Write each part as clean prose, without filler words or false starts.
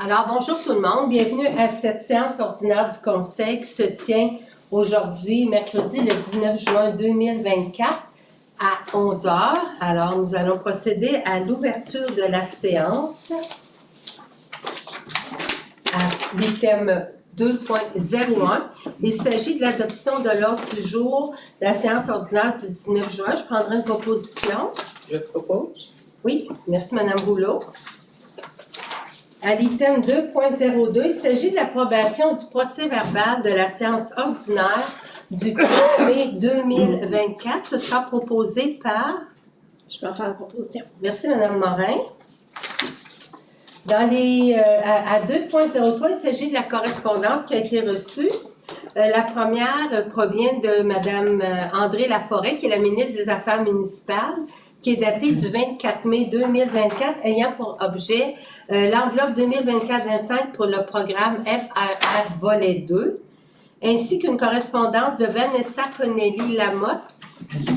Alors, bonjour tout le monde. Bienvenue à cette séance ordinaire du Conseil qui se tient aujourd'hui, mercredi, le 19 juin 2024 à 11 h. Alors, nous allons procéder à l'ouverture de la séance à l'item 2.01. Il s'agit de l'adoption de l'ordre du jour de la séance ordinaire du 19 juin. Je prendrai une proposition. Je propose. Oui, merci Mme Rouleau. À l'item 2.02, il s'agit de l'approbation du procès-verbal de la séance ordinaire du 4 mai 2024. Ce sera proposé par... Je peux en faire la proposition. Merci, Mme Morin. À 2.03, il s'agit de la correspondance qui a été reçue. La première provient de Mme André Laforêt, qui est la ministre des Affaires municipales, qui est datée du 24 mai 2024, ayant pour objet l'enveloppe 2024-25 pour le programme FRR Volet 2, ainsi qu'une correspondance de Vanessa Connelly-Lamotte,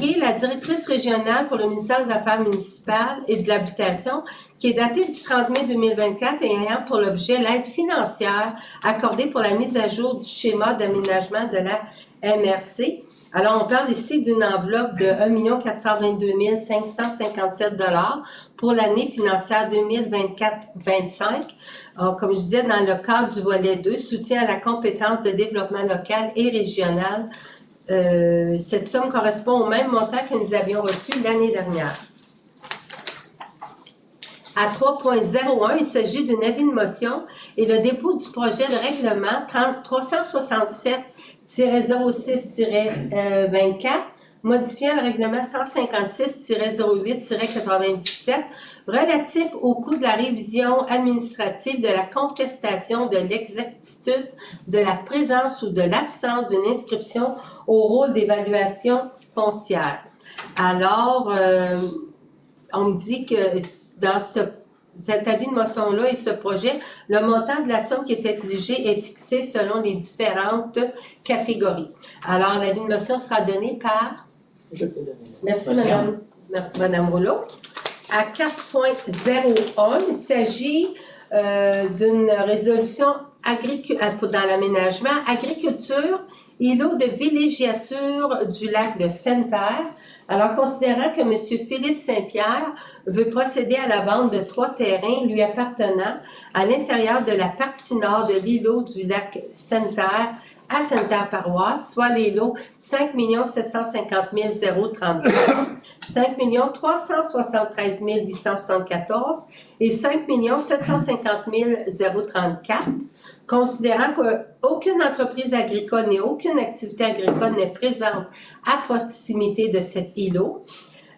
qui est la directrice régionale pour le ministère des Affaires municipales et de l'Habitation, qui est datée du 30 mai 2024 et ayant pour l'objet l'aide financière accordée pour la mise à jour du schéma d'aménagement de la MRC. Alors, on parle ici d'une enveloppe de 1 422 557 $ pour l'année financière 2024-25. Comme je disais, dans le cadre du volet 2, soutien à la compétence de développement local et régional. Cette somme correspond au même montant que nous avions reçu l'année dernière. À 3.01, il s'agit d'une avis de motion et le dépôt du projet de règlement 367-06-24, modifiant le règlement 156-08-97 relatif au coût de la révision administrative de la contestation de l'exactitude de la présence ou de l'absence d'une inscription au rôle d'évaluation foncière. Alors, on me dit que dans cet avis de motion-là et ce projet, le montant de la somme qui est exigée est fixé selon les différentes catégories. Alors, l'avis de motion sera donné par... Je peux donner. Merci, Madame Rouleau. À 4.01, il s'agit d'une résolution dans l'aménagement, agriculture, îlot de villégiature du lac de Sainte-Terre. Alors, considérant que M. Philippe Saint-Pierre veut procéder à la vente de 3 terrains lui appartenant à l'intérieur de la partie nord de l'îlot du lac Sainte-Terre à Sainte-Terre-Paroisse, soit les lots 5 750 034, 5 373 874 et 5 750 034, considérant qu'aucune entreprise agricole ni aucune activité agricole n'est présente à proximité de cet îlot,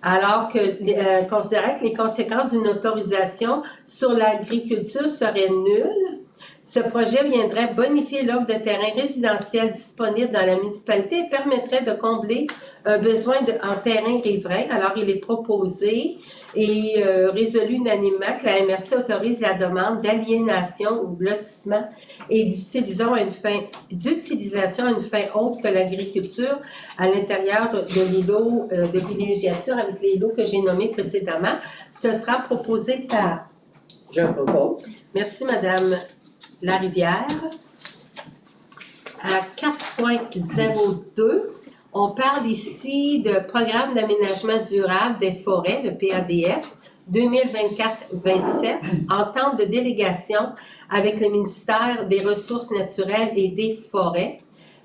alors que considérant que les conséquences d'une autorisation sur l'agriculture seraient nulles, ce projet viendrait bonifier l'offre de terrains résidentiels disponibles dans la municipalité et permettrait de combler un besoin en terrain riverain. Alors, il est proposé et résolu unanimement que la MRC autorise la demande d'aliénation ou de lotissement et d'utilisation à une fin autre que l'agriculture à l'intérieur de l'îlot de villégiature avec les îlots que j'ai nommés précédemment. Ce sera proposé par... Je propose. Merci, Madame Larivière. À 4.02, on parle ici de Programme d'aménagement durable des forêts, le PADF, 2024-27, entente de délégation avec le ministère des Ressources naturelles et des Forêts.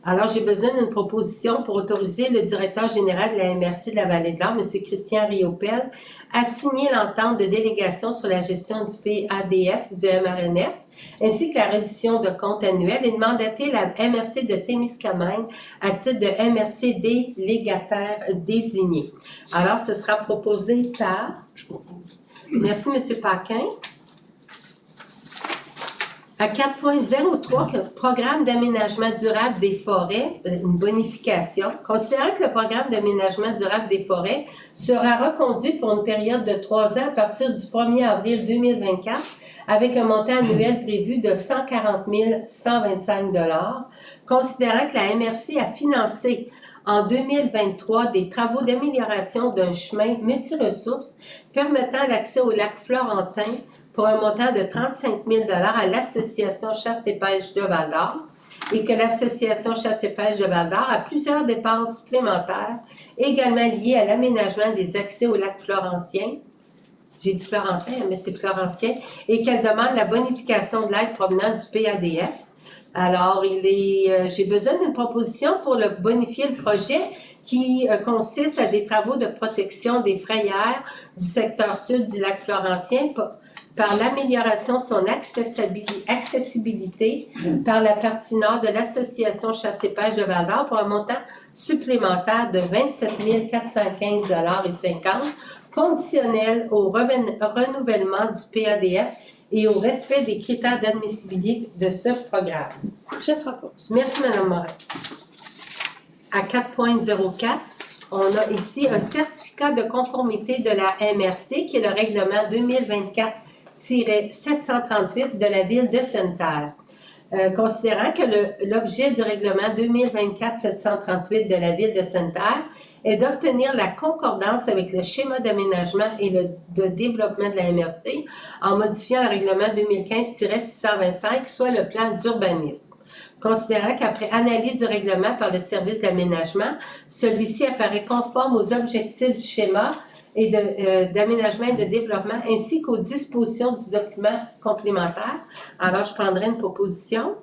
Alors, j'ai besoin d'une proposition pour autoriser le directeur général de la MRC de la Vallée-de-l'Or, M. Christian Riopel, à signer l'entente de délégation sur la gestion du PADF, du MRNF, ainsi que la reddition de comptes annuels et de mandater la MRC de Témiscamingue à titre de MRC délégataire désigné. Alors, ce sera proposé par... Je propose. Merci, M. Paquin. À 4.03, le programme d'aménagement durable des forêts, une bonification. Considérant que le programme d'aménagement durable des forêts sera reconduit pour une période de 3 ans à partir du 1er avril 2024 avec un montant annuel prévu de 140 125 $, considérant que la MRC a financé en 2023 des travaux d'amélioration d'un chemin multiressources permettant l'accès au lac Florentin pour un montant de 35 000 à l'Association Chasse et Pêche de Val-d'Or et que l'Association Chasse et Pêche de Val-d'Or a plusieurs dépenses supplémentaires également liées à l'aménagement des accès au lac Florentien. J'ai dit Florentin, mais c'est Florentien, et qu'elle demande la bonification de l'aide provenant du PADF. Alors, j'ai besoin d'une proposition pour bonifier le projet qui consiste à des travaux de protection des frayères du secteur sud du lac Florentien par l'amélioration de son accessibilité par la partie nord de l'Association Chasse et Pêche de Val-d'Or pour un montant supplémentaire de 27 415,50 $, conditionnel au renouvellement du PADF et au respect des critères d'admissibilité de ce programme. Je propose. Merci, Mme Morin. À 4.04, on a ici un certificat de conformité de la MRC, qui est le règlement 2024-738 de la Ville de Sainte-Terre. Considérant que l'objet du règlement 2024-738 de la Ville de Sainte-Terre est d'obtenir la concordance avec le schéma d'aménagement et de développement de la MRC en modifiant le règlement 2015-625, soit le plan d'urbanisme. Considérant qu'après analyse du règlement par le service d'aménagement, celui-ci apparaît conforme aux objectifs du schéma et d'aménagement et de développement, ainsi qu'aux dispositions du document complémentaire. Alors, je prendrai une proposition.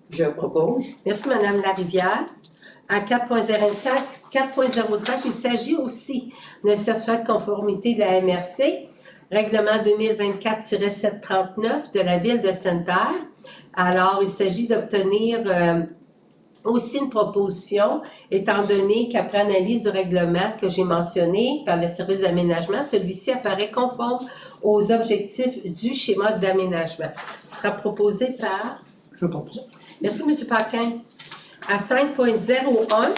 Je propose. Merci, Mme Larivière. À 4.05, il s'agit aussi d'un certificat de conformité de la MRC, règlement 2024-739 de la Ville de Sainte-Terre. Alors, il s'agit d'obtenir aussi une proposition, étant donné qu'après analyse du règlement que j'ai mentionné par le service d'aménagement, celui-ci apparaît conforme aux objectifs du schéma d'aménagement. Ce sera proposé par... Je propose. Merci, M. Paquin. À 5.01,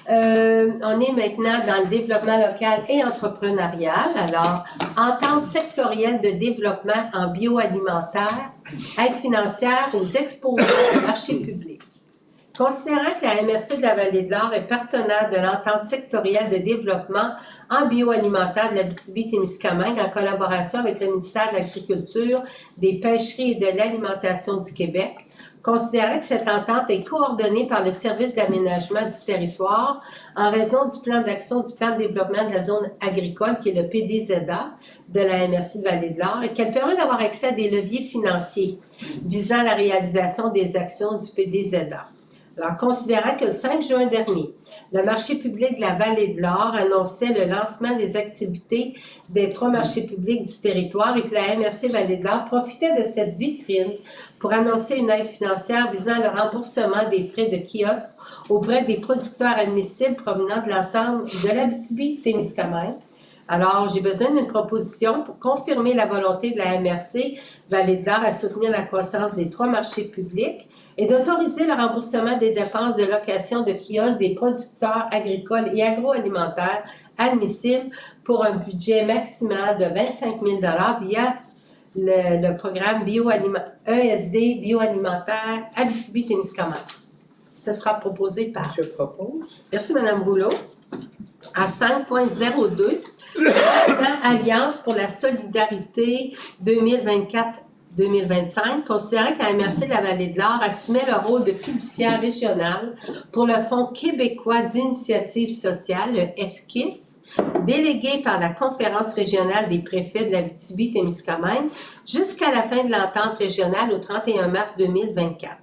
on est maintenant dans le développement local et entrepreneurial. Alors, entente sectorielle de développement en bioalimentaire, aide financière aux exposants au marché public. Considérant que la MRC de la Vallée-de-l'Or est partenaire de l'entente sectorielle de développement en bioalimentaire de l'Abitibi-Témiscamingue en collaboration avec le ministère de l'Agriculture, des Pêcheries et de l'Alimentation du Québec, considérant que cette entente est coordonnée par le service d'aménagement du territoire en raison du plan d'action du plan de développement de la zone agricole qui est le PDZA de la MRC de Vallée-de-l'Or et qu'elle permet d'avoir accès à des leviers financiers visant la réalisation des actions du PDZA. Alors, considérant que le 5 juin dernier, le marché public de la Vallée-de-l'Or annonçait le lancement des activités des 3 marchés publics du territoire et que la MRC Vallée-de-l'Or profitait de cette vitrine pour annoncer une aide financière visant le remboursement des frais de kiosque auprès des producteurs admissibles provenant de l'ensemble de l'Abitibi-Témiscamingue. Alors, j'ai besoin d'une proposition pour confirmer la volonté de la MRC Vallée-de-l'Or à soutenir la croissance des 3 marchés publics et d'autoriser le remboursement des dépenses de location de kiosques des producteurs agricoles et agroalimentaires admissibles pour un budget maximal de 25 000 $ via le programme ESD bioalimentaire Abitibi-Témiscamingue. Ce sera proposé par... Je propose. Merci, Mme Rouleau. À 5.02, Alliance pour la solidarité 2024-2025, considérant que la MRC de la Vallée-de-l'Or assumait le rôle de fiduciaire régional pour le Fonds québécois d'initiative sociale, le FKIS, délégué par la Conférence régionale des préfets de l'Abitibi-Témiscamingue jusqu'à la fin de l'entente régionale au 31 mars 2024.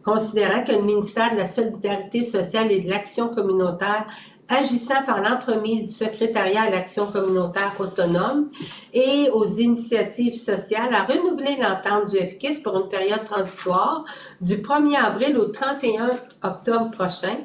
Considérant que le ministère de la Solidarité sociale et de l'Action communautaire agissant par l'entremise du secrétariat à l'action communautaire autonome et aux initiatives sociales a renouvelé l'entente du FKIS pour une période transitoire du 1er avril au 31 octobre prochain.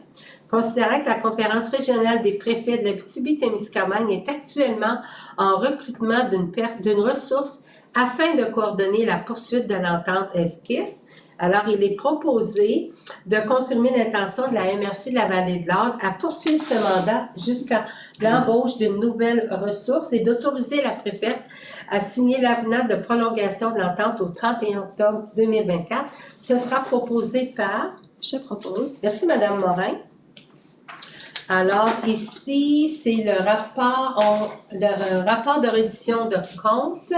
Considérant que la Conférence régionale des préfets de l'Abitibi-Témiscamingue est actuellement en recrutement d'une ressource afin de coordonner la poursuite de l'entente FKIS, alors il est proposé de confirmer l'intention de la MRC de la Vallée-de-l'Or à poursuivre ce mandat jusqu'à l'embauche d'une nouvelle ressource et d'autoriser la préfète à signer l'avenant de prolongation de l'entente au 31 octobre 2024. Ce sera proposé par... Je propose. Merci, Mme Morin. Alors, ici, c'est le rapport de reddition de compte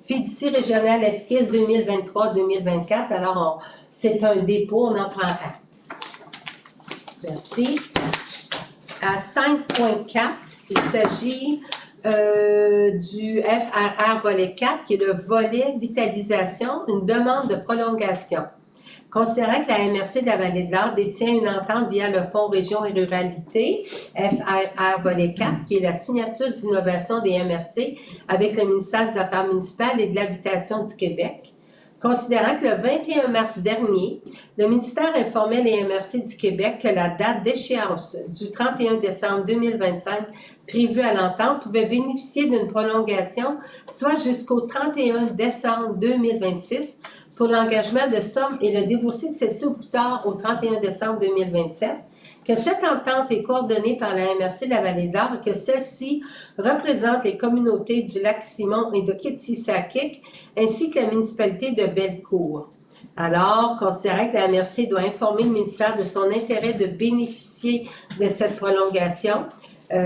Fiducie régionale efficace 2023-2024. Alors, c'est un dépôt, on en prend acte. Merci. À 5.4, il s'agit du FRR volet 4, qui est le volet vitalisation, une demande de prolongation. Considérant que la MRC de la Vallée de l'Or détient une entente via le Fonds Région et Ruralité, FRR volet 4, qui est la signature d'innovation des MRC avec le ministère des Affaires municipales et de l'Habitation du Québec. Considérant que le 21 mars dernier, le ministère informait les MRC du Québec que la date d'échéance du 31 décembre 2025 prévue à l'entente pouvait bénéficier d'une prolongation, soit jusqu'au 31 décembre 2026, pour l'engagement de sommes et le déboursé de celles-ci au plus tard au 31 décembre 2027, que cette entente est coordonnée par la MRC de la Vallée de l'Or et que celle-ci représente les communautés du Lac-Simon et de Kitsisakik, ainsi que la municipalité de Bellecour. Alors, considérant que la MRC doit informer le ministère de son intérêt de bénéficier de cette prolongation,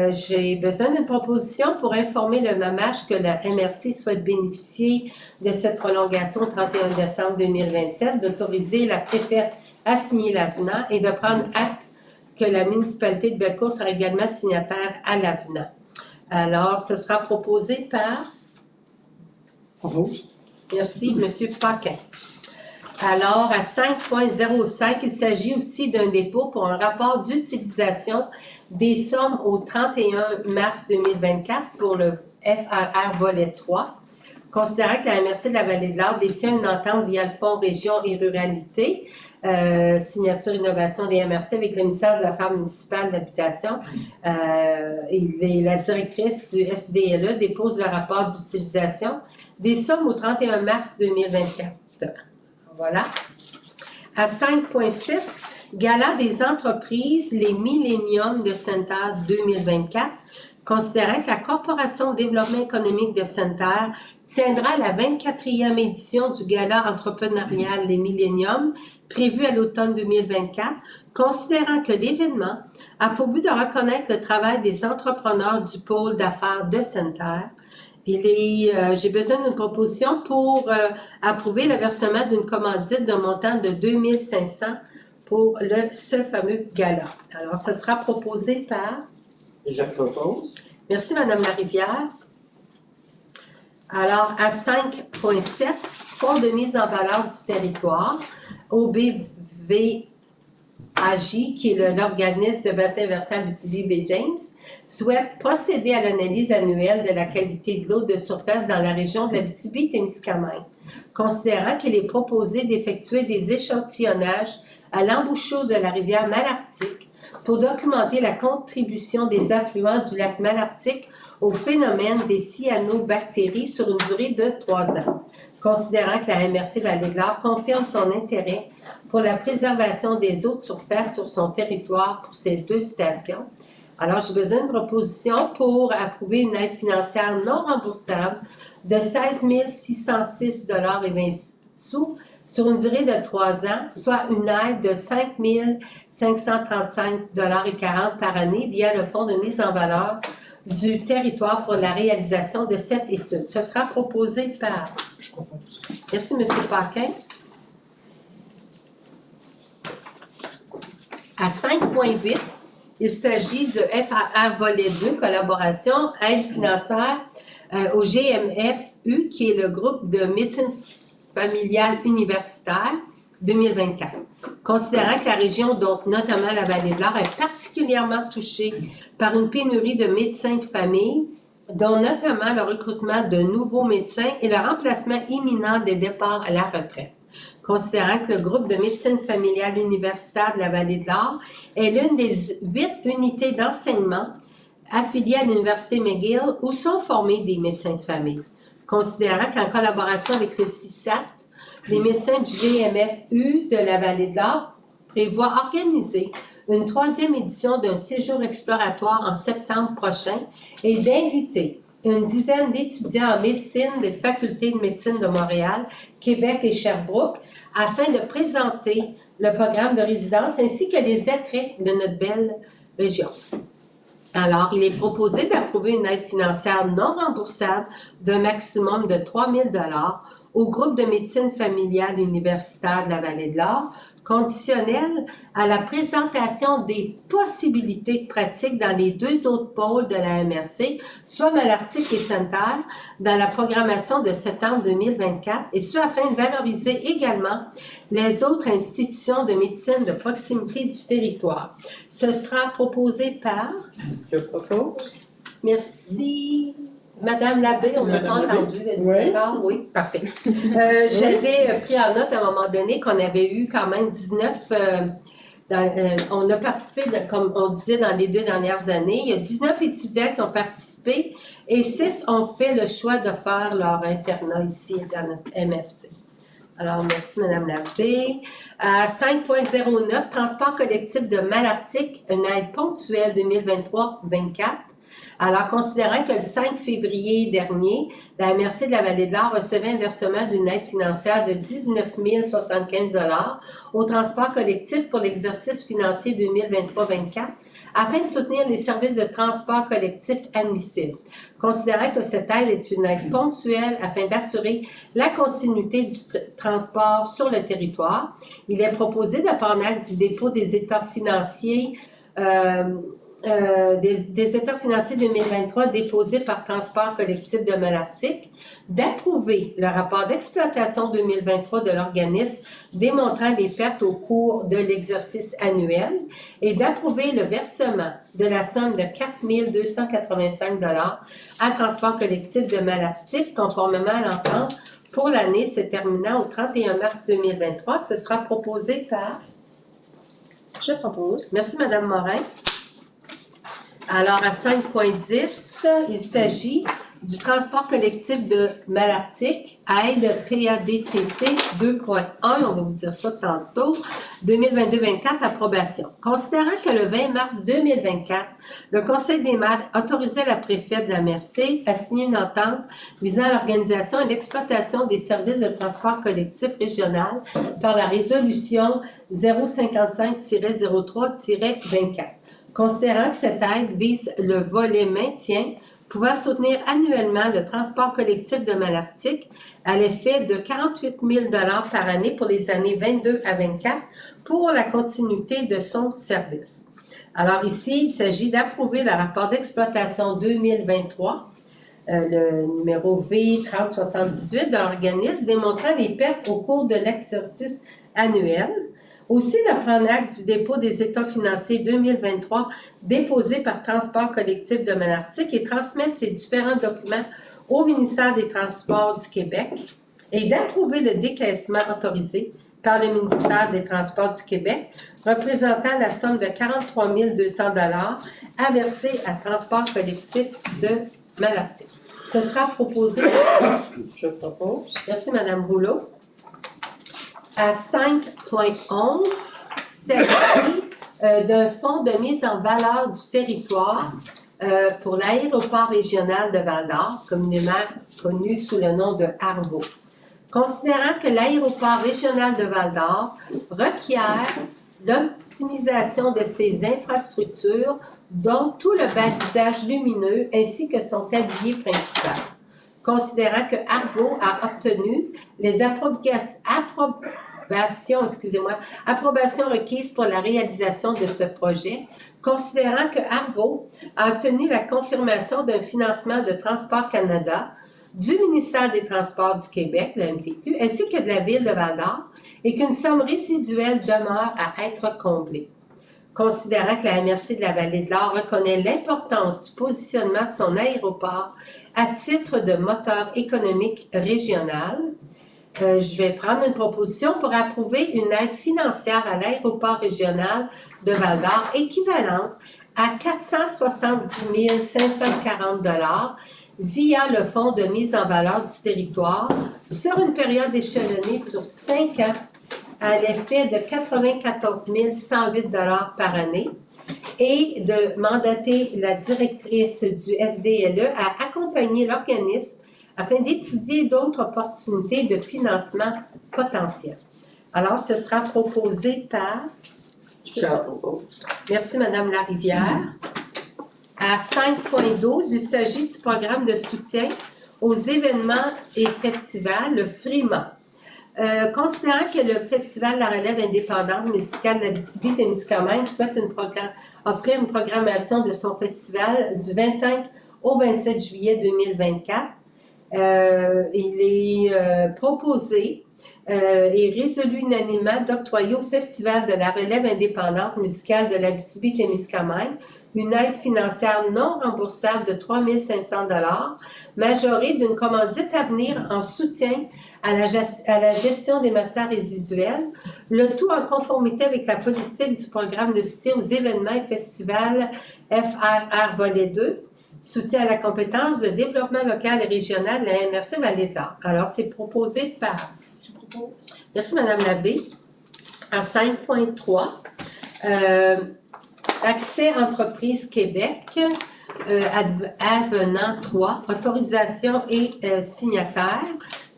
j'ai besoin d'une proposition pour informer le MAMACH que la MRC souhaite bénéficier de cette prolongation au 31 décembre 2027, d'autoriser la préfète à signer l'avenant et de prendre acte que la municipalité de Bellecour sera également signataire à l'avenant. Alors, ce sera proposé par... Propose. Merci, M. Paquin. Alors, à 5.05, il s'agit aussi d'un dépôt pour un rapport d'utilisation des sommes au 31 mars 2024 pour le FRR volet 3. Considérant que la MRC de la Vallée de l'Or détient une entente via le Fonds Région et Ruralité, signature innovation des MRC avec le ministère des Affaires municipales d'Habitation, et la directrice du SDLE dépose le rapport d'utilisation des sommes au 31 mars 2024. Voilà. À 5.6, Gala des entreprises, les Millennium de Sainte-Terre 2024, considérant que la Corporation de développement économique de Sainte-Terre tiendra la 24e édition du Gala entrepreneurial Les Millennium, prévu à l'automne 2024, considérant que l'événement a pour but de reconnaître le travail des entrepreneurs du pôle d'affaires de Sainte-Terre. J'ai besoin d'une proposition pour approuver le versement d'une commandite d'un montant de 2 500 pour ce fameux gala. Alors, ce sera proposé par... Je propose. Merci, Mme Larivière. Alors, à 5.7, Fonds de mise en valeur du territoire, OBVAJ, qui est l'organisme de bassin versant Abitibi-Baie-James, souhaite procéder à l'analyse annuelle de la qualité de l'eau de surface dans la région de l'Abitibi-Témiscamingue, considérant qu'il est proposé d'effectuer des échantillonnages à l'embouchure de la rivière Malartic pour documenter la contribution des affluents du lac Malartic au phénomène des cyanobactéries sur une durée de 3 ans. Considérant que la MRC Vallée de l'Or confirme son intérêt pour la préservation des eaux de surface sur son territoire pour ces 2 stations. Alors, j'ai besoin d'une proposition pour approuver une aide financière non remboursable de 16 606,20 $ sur une durée de 3 ans, soit une aide de 5 535,40 $ par année via le Fonds de mise en valeur du territoire pour la réalisation de cette étude. Ce sera proposé par... Je propose. Merci, M. Paquin. À 5.8, il s'agit du FRR volet 2, collaboration, aide financière au GMFU, qui est le groupe de médecine familiale universitaire 2024. Considérant que la région, donc notamment la Vallée de l'Or, est particulièrement touchée par une pénurie de médecins de famille, dont notamment le recrutement de nouveaux médecins et le remplacement imminent des départs à la retraite. Considérant que le groupe de médecine familiale universitaire de la Vallée de l'Or est l'une des 8 unités d'enseignement affiliées à l'Université McGill où sont formés des médecins de famille. Considérant qu'en collaboration avec le CISAT, les médecins du GMFU de la Vallée de l'Or prévoient organiser une 3e édition d'un séjour exploratoire en septembre prochain et d'inviter une dizaine d'étudiants en médecine des facultés de médecine de Montréal, Québec et Sherbrooke afin de présenter le programme de résidence ainsi que les attraits de notre belle région. Alors, il est proposé d'approuver une aide financière non remboursable d'un maximum de 3 000 au groupe de médecine familiale universitaire de la Vallée de l'Or, conditionnelle à la présentation des possibilités de pratique dans les deux autres pôles de la MRC, soit Malartic et Sainte-Terre, dans la programmation de septembre 2024, et ce afin de valoriser également les autres institutions de médecine de proximité du territoire. Ce sera proposé par... Je propose. Merci. Madame Labbé, on n'a pas Madame Labbé. entendu. Êtes-vous Oui. d'accord? Oui, parfait. J'avais pris en note à un moment donné qu'on avait eu quand même 19... on a participé, comme on disait, dans les 2 dernières années. Il y a 19 étudiants qui ont participé et 6 ont fait le choix de faire leur internat ici dans notre MRC. Alors, merci, Mme Labbé. 5.09, transport collectif de Malartic, une aide ponctuelle 2023-24. Alors, considérant que le 5 février dernier, la MRC de la Vallée de l'Or recevait un versement d'une aide financière de 19 075 au transport collectif pour l'exercice financier 2023-24, afin de soutenir les services de transport collectif admissibles. Considérant que cette aide est une aide ponctuelle afin d'assurer la continuité du transport sur le territoire, il est proposé de prendre acte du dépôt des états financiers des états financiers 2023 déposés par Transport collectif de Malartic, d'approuver le rapport d'exploitation 2023 de l'organisme démontrant les pertes au cours de l'exercice annuel et d'approuver le versement de la somme de 4 285 à Transport collectif de Malartic, conformément à l'entente pour l'année se terminant au 31 mars 2023. Ce sera proposé par... Je propose. Merci, Madame Morin. Alors, à 5.10, il s'agit du transport collectif de Malartic, aide PADTC 2.1, on va vous dire ça tantôt, 2022-24, approbation. Considérant que le 20 mars 2024, le Conseil des maires autorisait la préfète de la MRC à signer une entente visant l'organisation et l'exploitation des services de transport collectif régional par la résolution 055-03-24. Considérant que cette aide vise le volet maintien, pouvant soutenir annuellement le transport collectif de Malartic à l'effet de 48 000 par année pour les années 22 à 24 pour la continuité de son service. Alors ici, il s'agit d'approuver le rapport d'exploitation 2023, le numéro V3078 de l'organisme démontrant les pertes au cours de l'exercice annuel. Aussi, de prendre acte du dépôt des états financiers 2023 déposés par Transport collectif de Malartic et transmettre ces différents documents au ministère des Transports du Québec et d'approuver le décaissement autorisé par le ministère des Transports du Québec représentant la somme de 43 200 à verser à Transport collectif de Malartic. Ce sera proposé. Je propose. Merci, Mme Rouleau. À 5.11, s'agit d'un fonds de mise en valeur du territoire pour l'aéroport régional de Val-d'Or, communément connu sous le nom de ARVO. Considérant que l'aéroport régional de Val-d'Or requiert l'optimisation de ses infrastructures, dont tout le balisage lumineux ainsi que son tablier principal. Considérant que ARVO a obtenu les approbations requises pour la réalisation de ce projet, considérant que ARVO a obtenu la confirmation d'un financement de Transport Canada, du ministère des Transports du Québec, la MTQ, ainsi que de la Ville de Val-d'Or, et qu'une somme résiduelle demeure à être comblée. Considérant que la MRC de la Vallée de l'Or reconnaît l'importance du positionnement de son aéroport à titre de moteur économique régional, je vais prendre une proposition pour approuver une aide financière à l'aéroport régional de Val-d'Or équivalente à 470 540 via le Fonds de mise en valeur du territoire sur une période échelonnée sur 5 ans à l'effet de 94 108 par année et de mandater la directrice du SDLE à accompagner l'organisme afin d'étudier d'autres opportunités de financement potentielles. Alors, ce sera proposé par... Je propose. Merci, Mme Larivière. À 5.12, il s'agit du programme de soutien aux événements et festivals, le FRIMA. Considérant que le Festival La Relève indépendante musicale de l'Abitibi-Témiscamingue souhaite offrir une programmation de son festival du 25 au 27 juillet 2024, il est proposé et résolu unanimement d'octroyer au Festival de la Relève indépendante musicale de l'Abitibi-Témiscamingue une aide financière non remboursable de 3 500 $, majorée d'une commandite à venir en soutien à la gestion des matières résiduelles, le tout en conformité avec la politique du programme de soutien aux événements et festivals FRR Volet 2, soutien à la compétence de développement local et régional de la MRC Vallée-de-l'Or. Alors, c'est proposé par... Je propose. Merci, Mme Labbé. À 5.3, Accès Entreprise Québec, avenant 3, autorisation et signataire.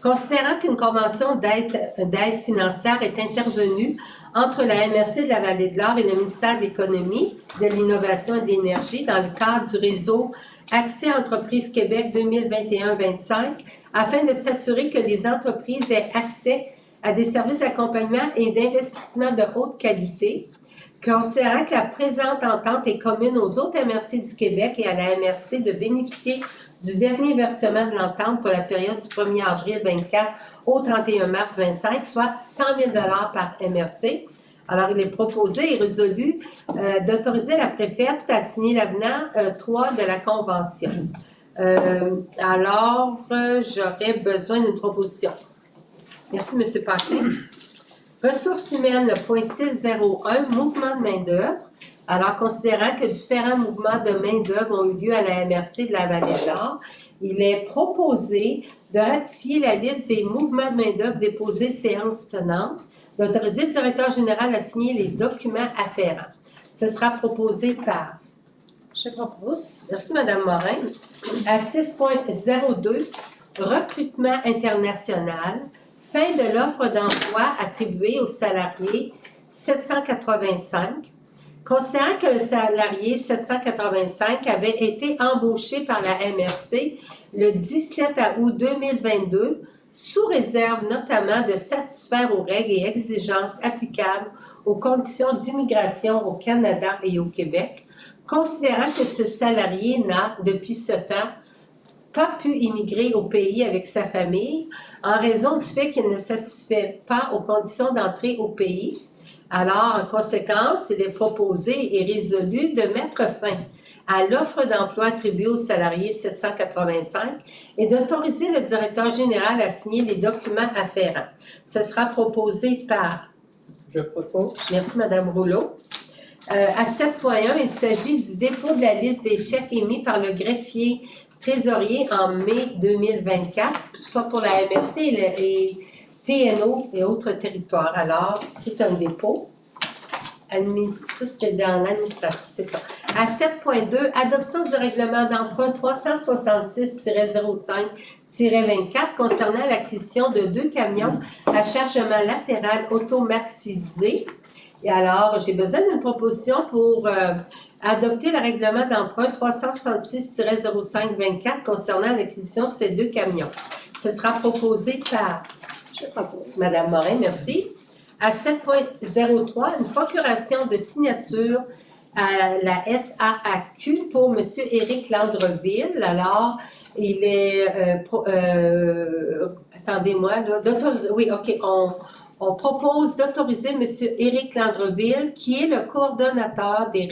Considérant qu'une convention d'aide financière est intervenue entre la MRC de la Vallée-de-l'Or et le ministère de l'Économie, de l'Innovation et de l'Énergie dans le cadre du réseau Accès Entreprise Québec 2021-25, afin de s'assurer que les entreprises aient accès à des services d'accompagnement et d'investissement de haute qualité, considérant que la présente entente est commune aux autres MRC du Québec et à la MRC de bénéficier du dernier versement de l'entente pour la période du 1er avril 24 au 31 mars 25, soit 100 000 $ par MRC. Alors, il est proposé et résolu d'autoriser la préfète à signer l'avenant 3 de la Convention. J'aurais besoin d'une proposition. Merci, M. Paquet. Ressources humaines, le point 601, mouvement de main-d'œuvre. Alors, considérant que différents mouvements de main-d'œuvre ont eu lieu à la MRC de la Vallée-de-l'Or, il est proposé de ratifier la liste des mouvements de main-d'œuvre déposés séance tenante, d'autoriser le directeur général à signer les documents afférents. Ce sera proposé par... Je propose. Merci, Mme Morin. À 6.02, recrutement international, fin de l'offre d'emploi attribuée aux salariés 785. Considérant que le salarié 785 avait été embauché par la MRC le 17 août 2022, sous réserve notamment de satisfaire aux règles et exigences applicables aux conditions d'immigration au Canada et au Québec, considérant que ce salarié n'a, depuis ce temps, pas pu immigrer au pays avec sa famille en raison du fait qu'il ne satisfait pas aux conditions d'entrée au pays. Alors, en conséquence, il est proposé et résolu de mettre fin à l'offre d'emploi attribuée aux salariés 785 et d'autoriser le directeur général à signer les documents afférents. Ce sera proposé par... Je propose. Merci, Mme Rouleau. À 7.1, il s'agit du dépôt de la liste des chèques émis par le greffier trésorier en mai 2024, soit pour la MRC et TNO et autres territoires. Alors, c'est un dépôt. Ça, c'était dans l'administration, c'est ça. À 7.2, adoption du règlement d'emprunt 366-05-24 concernant l'acquisition de 2 camions à chargement latéral automatisé. Et alors, j'ai besoin d'une proposition pour adopter le règlement d'emprunt 366-05-24 concernant l'acquisition de ces 2 camions. Ce sera proposé par... Je propose. Madame Morin, merci. À 7.03, une procuration de signature à la SAAQ pour M. Éric Landreville. Alors, il est... attendez-moi, là, d'autoriser... Oui, OK, on propose d'autoriser M. Éric Landreville, qui est le coordonnateur des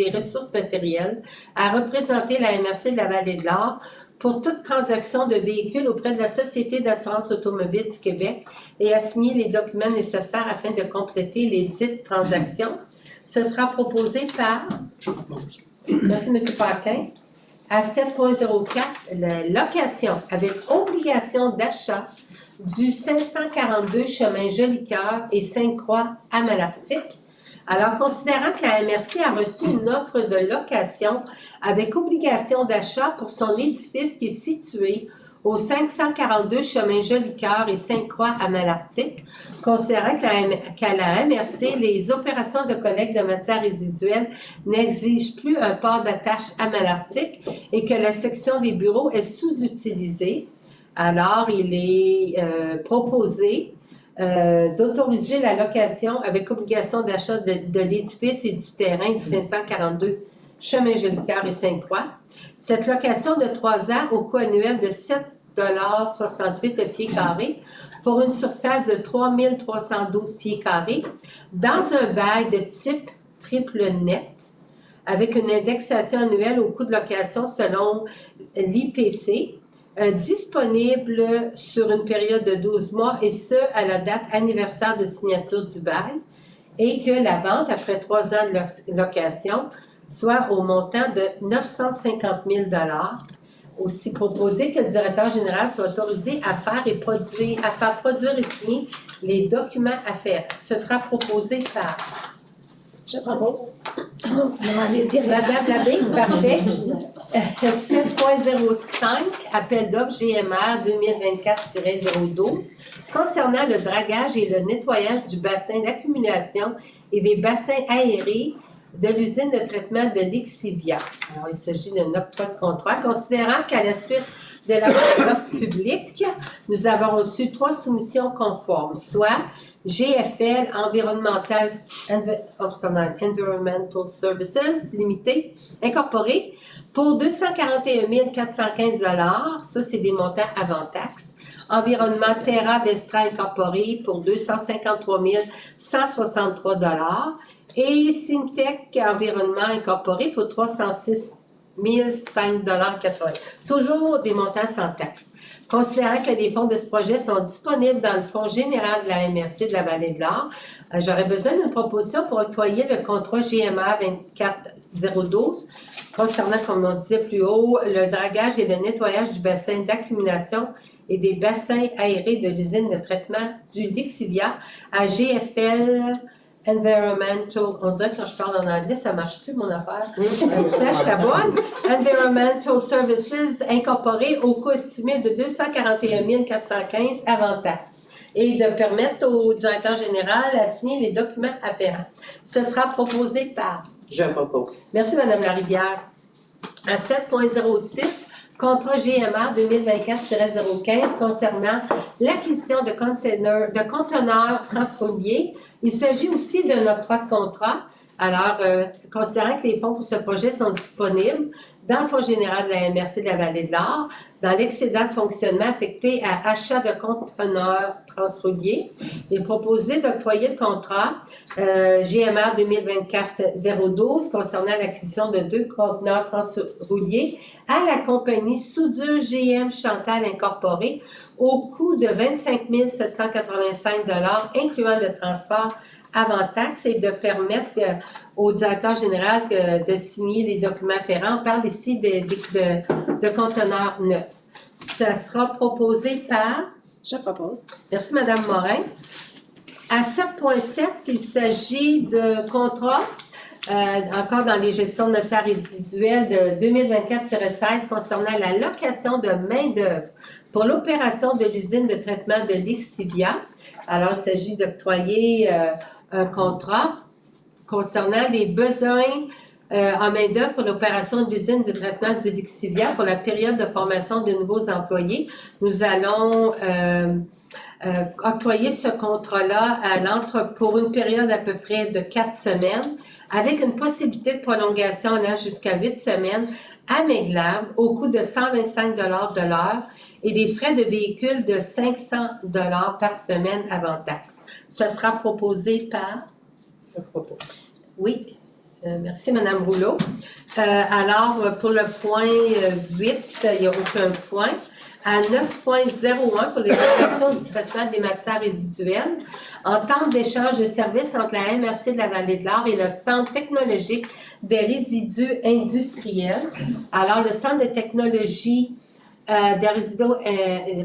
ressources matérielles, à représenter la MRC de la Vallée-de-l'Or pour toute transaction de véhicules auprès de la Société d'assurance automobile du Québec et à signer les documents nécessaires afin de compléter les dites transactions. Ce sera proposé par... Merci, M. Paquin. À 7.04, la location avec obligation d'achat du 542 chemin Jolicoeur et Sainte-Croix à Malartic. Alors, considérant que la MRC a reçu une offre de location avec obligation d'achat pour son édifice qui est situé au 542 chemin Jolicoeur et Sainte-Croix à Malartic, considérant qu'à la MRC, les opérations de collecte de matières résiduelles n'exigent plus un port d'attache à Malartic et que la section des bureaux est sous-utilisée. Alors, il est proposé d'autoriser la location avec obligation d'achat de l'édifice et du terrain du 542 chemin Jolicoeur et Sainte-Croix. Cette location de 3 ans au coût annuel de 7,68 $ le pied carré pour une surface de 3 312 pieds carrés dans un bail de type triple net avec une indexation annuelle au coût de location selon l'IPC, disponible sur une période de 12 mois et ce, à la date anniversaire de signature du bail et que la vente après 3 ans de location soit au montant de 950 000 $. Aussi proposé que le directeur général soit autorisé à faire produire et signer les documents afférents. Ce sera proposé par Je propose. Non, allez-y, Madame Labbé, parfait. 7.05, appel d'offres GMR 2024-012, concernant le dragage et le nettoyage du bassin d'accumulation et des bassins aérés de l'usine de traitement de Lixivia. Alors, il s'agit d'un octroi de contrat. Considérant qu'à la suite de la offre publique, nous avons reçu 3 soumissions conformes, soit GFL Environmental Services Limited, incorporé, pour 241 415 $. Ça, c'est des montants avant taxes. Environnement Terra Vestra incorporé pour 253 163 $. Et Syntec Environnement incorporé pour 306 5,80 $. Toujours des montants sans taxes. Considérant que les fonds de ce projet sont disponibles dans le fonds général de la MRC de la Vallée de l'Or, j'aurais besoin d'une proposition pour octroyer le contrat GMA 24012 concernant, comme on disait plus haut, le dragage et le nettoyage du bassin d'accumulation et des bassins aérés de l'usine de traitement du Lixivia à GFL Environmental, on dirait que quand je parle en anglais, ça marche plus mon affaire. Là, je t'abonne. Environmental Services incorporé au coût estimé de 241 415 avant taxes et de permettre au directeur général à signer les documents afférents. Ce sera proposé par... Je propose. Merci, Madame Larivière. À 7.06, contrat GMR 2024-015 concernant l'acquisition de conteneurs transfrontaliers. Il s'agit aussi d'un octroi de contrat. Alors, considérant que les fonds pour ce projet sont disponibles dans le Fonds général de la MRC de la Vallée de l'Or, dans l'excédent de fonctionnement affecté à achat de conteneurs transfrontaliers, il est proposé d'octroyer le contrat GMR 2024-012 concernant l'acquisition de 2 conteneurs transfrontaliers à la compagnie Soudure GM Chantal Incorporée au coût de 25 785 $, incluant le transport avant taxe et de permettre au directeur général de signer les documents afférents. On parle ici de conteneurs neufs. Ça sera proposé par... Je propose. Merci, Madame Morin. À 7.7, il s'agit de contrat, encore dans les gestions de matières résiduelles de 2024-16 concernant la location de main-d'œuvre pour l'opération de l'usine de traitement de Lixivia. Alors, il s'agit d'octroyer un contrat concernant les besoins en main-d'œuvre pour l'opération de l'usine de traitement du Lixivia pour la période de formation de nouveaux employés. Nous allons octroyer ce contrat-là pour une période à peu près de 4 semaines, avec une possibilité de prolongation là, jusqu'à 8 semaines, amèglable, au coût de 125 $ de l'heure et des frais de véhicule de 500 $ par semaine avant taxe. Ce sera proposé par... Je propose. Oui, merci Madame Rouleau. Alors, pour le point 8, il n'y a aucun point. À 9.01 pour les opérations du traitement des matières résiduelles, entente d'échange de services entre la MRC de la Vallée de l'Or et le Centre technologique des résidus industriels. Alors, le Centre de technologie des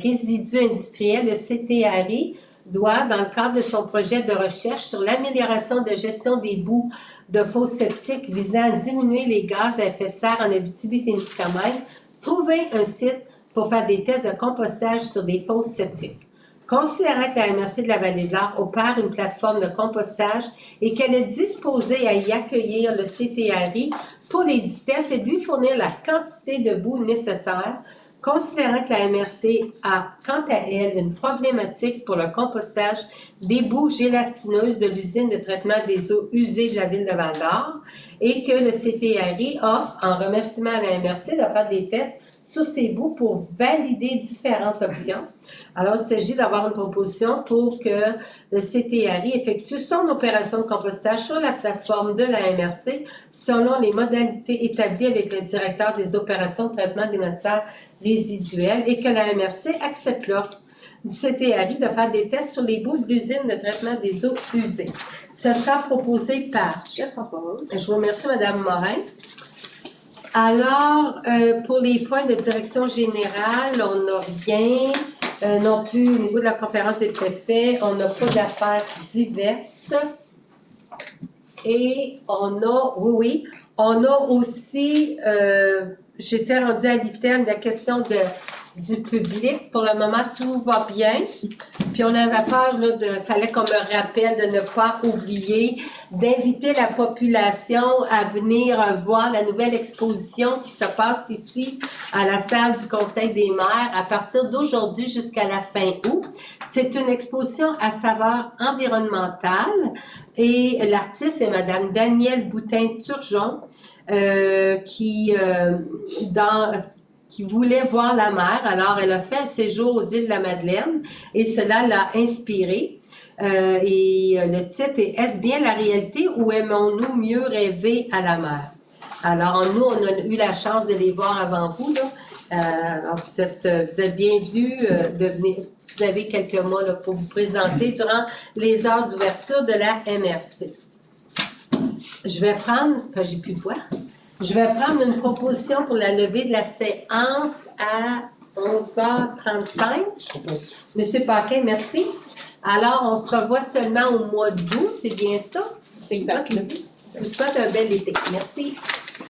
résidus industriels, le CTRI, doit, dans le cadre de son projet de recherche sur l'amélioration de gestion des boues de fosses septiques visant à diminuer les gaz à effet de serre en Abitibi-Témiscamingue, trouver un site pour faire des tests de compostage sur des fosses septiques. Considérant que la MRC de la Vallée de l'Or opère une plateforme de compostage et qu'elle est disposée à y accueillir le CTRI pour les 10 tests et de lui fournir la quantité de boue nécessaire, considérant que la MRC a, quant à elle, une problématique pour le compostage des boues gélatineuses de l'usine de traitement des eaux usées de la ville de Val-d'Or et que le CTRI offre, en remerciement à la MRC, de faire des tests sur ces boues pour valider différentes options. Alors, il s'agit d'avoir une proposition pour que le CTRI effectue son opération de compostage sur la plateforme de la MRC selon les modalités établies avec le directeur des opérations de traitement des matières résiduelles et que la MRC accepte l'offre du CTRI de faire des tests sur les boues de l'usine de traitement des eaux usées. Ce sera proposé par... Je propose. Je vous remercie, Mme Morin. Alors, pour les points de direction générale, on n'a rien. Non plus au niveau de la conférence des préfets, on n'a pas d'affaires diverses. Et on a, oui, on a aussi, j'étais rendue à l'item de la question du public. Pour le moment, tout va bien. Puis on avait peur, là, fallait qu'on me rappelle de ne pas oublier d'inviter la population à venir voir la nouvelle exposition qui se passe ici à la salle du Conseil des maires à partir d'aujourd'hui jusqu'à la fin août. C'est une exposition à saveur environnementale et l'artiste est Madame Danielle Boutin-Turgeon qui voulait voir la mer. Alors, elle a fait un séjour aux îles de la Madeleine et cela l'a inspirée. Et le titre est « Est-ce bien la réalité ou aimons-nous mieux rêver à la mer? » Alors, nous, on a eu la chance de les voir avant vous, là. Alors, vous êtes bienvenus de venir. Vous avez quelques mois là, pour vous présenter durant les heures d'ouverture de la MRC. Je vais prendre... j'ai plus de voix. Je vais prendre une proposition pour la levée de la séance à 11h35. Monsieur Paquin, merci. Alors, on se revoit seulement au mois d'août, c'est bien ça? Exact. Je vous souhaite un bel été. Merci.